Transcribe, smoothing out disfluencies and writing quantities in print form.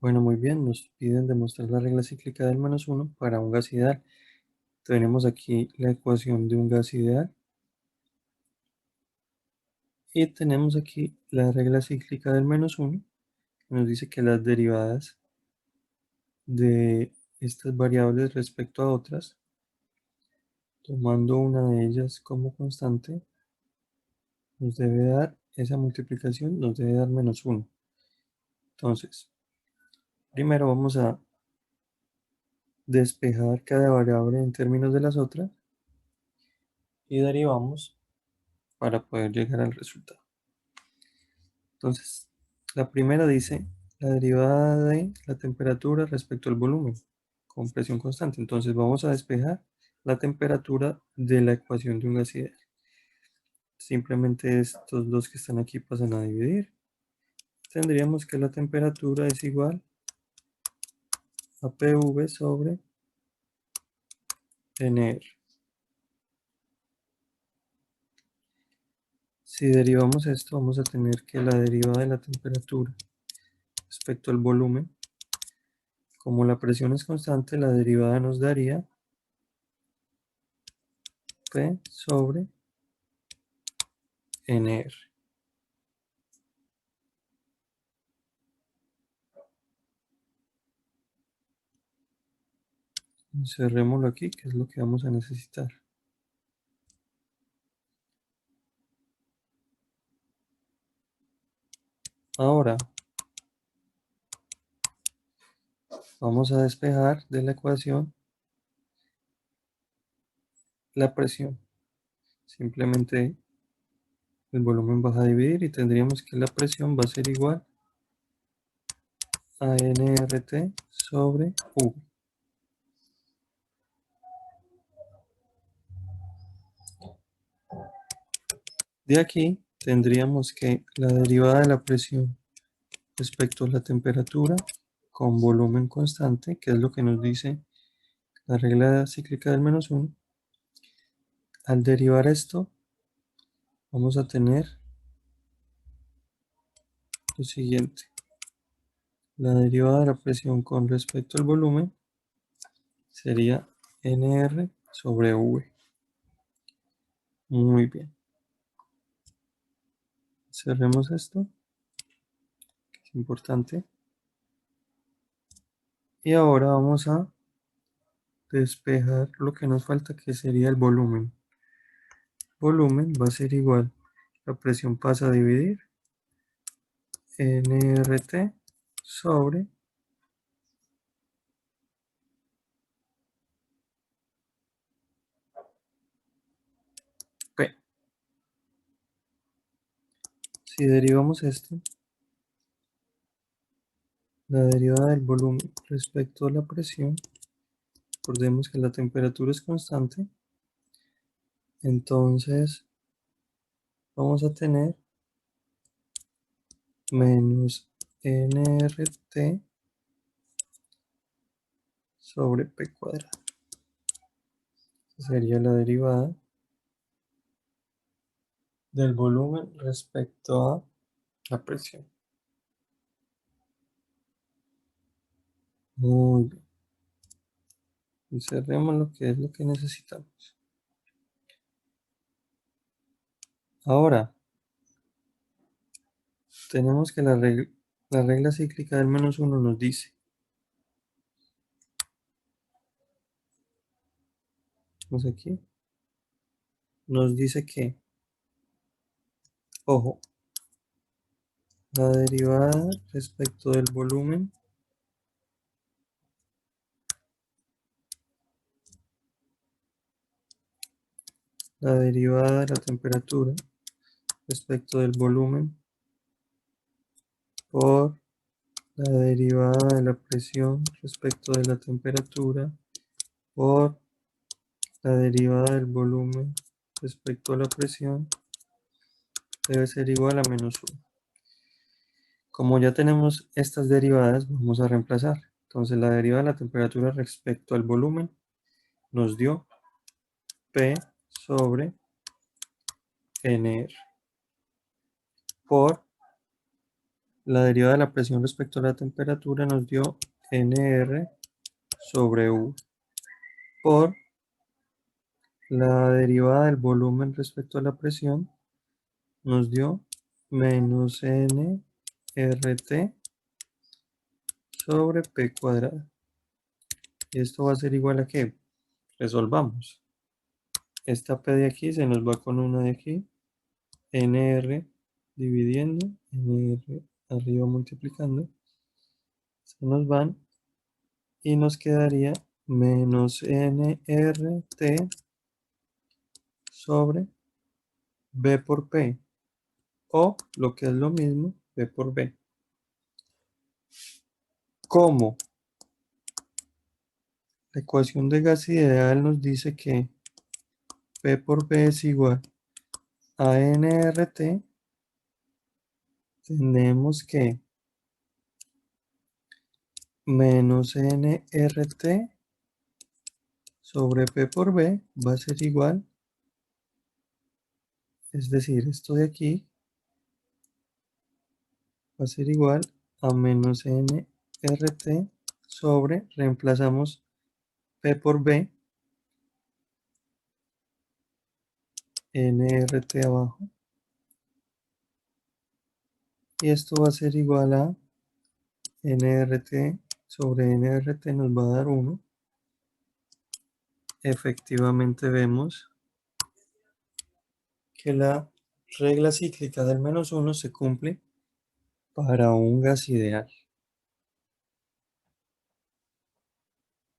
Bueno, muy bien, nos piden demostrar la regla cíclica del menos uno para un gas ideal. Tenemos aquí la ecuación de un gas ideal y tenemos aquí la regla cíclica del menos uno, que nos dice que las derivadas de estas variables respecto a otras, tomando una de ellas como constante, nos debe dar, esa multiplicación nos debe dar menos uno. Entonces, primero vamos a despejar cada variable en términos de las otras y derivamos para poder llegar al resultado. Entonces, la primera dice la derivada de la temperatura respecto al volumen con presión constante. Entonces vamos a despejar la temperatura de la ecuación de un gas ideal. Simplemente estos dos que están aquí pasan a dividir. Tendríamos que la temperatura es igual a PV sobre NR. Si derivamos esto, vamos a tener que la derivada de la temperatura respecto al volumen, como la presión es constante, la derivada nos daría P sobre NR. Cerrémoslo aquí, que es lo que vamos a necesitar. Ahora vamos a despejar de la ecuación la presión. Simplemente el volumen va a dividir y tendríamos que la presión va a ser igual a nRT sobre V. De aquí tendríamos que la derivada de la presión respecto a la temperatura con volumen constante, que es lo que nos dice la regla cíclica del menos 1. Al derivar esto, vamos a tener lo siguiente. La derivada de la presión con respecto al volumen sería NR sobre V. Muy bien. Cerremos esto, que es importante. Y ahora vamos a despejar lo que nos falta, que sería el volumen. Volumen va a ser igual. La presión pasa a dividir nRT sobre P. Si derivamos esto, la derivada del volumen respecto a la presión, recordemos que la temperatura es constante, entonces vamos a tener menos nRT sobre P cuadrado. Esa sería la derivada del volumen respecto a la presión. Muy bien. Y cerremos lo que es lo que necesitamos. Ahora, tenemos que la regla cíclica del menos 1 nos dice, vamos aquí, nos dice que, ojo, la derivada respecto del volumen la derivada de la temperatura respecto del volumen por la derivada de la presión respecto de la temperatura por la derivada del volumen respecto a la presión debe ser igual a menos 1. Como ya tenemos estas derivadas, vamos a reemplazar. Entonces la derivada de la temperatura respecto al volumen nos dio P sobre NR por la derivada de la presión respecto a la temperatura nos dio NR sobre U por la derivada del volumen respecto a la presión nos dio menos NRT sobre P cuadrado. Y esto va a ser igual a ¿qué? Resolvamos. Esta P de aquí se nos va con una de aquí. NR dividiendo, NR arriba multiplicando. Se nos van y nos quedaría menos NRT sobre B por P. O, lo que es lo mismo, B por B. Como la ecuación de gas ideal nos dice que P por B es igual a NRT, tenemos que menos NRT sobre P por B va a ser igual, es decir, esto de aquí va a ser igual a menos NRT sobre, reemplazamos P por B, NRT abajo, y esto va a ser igual a NRT sobre NRT nos va a dar 1. Efectivamente vemos que la regla cíclica del menos 1 se cumple para un gas ideal.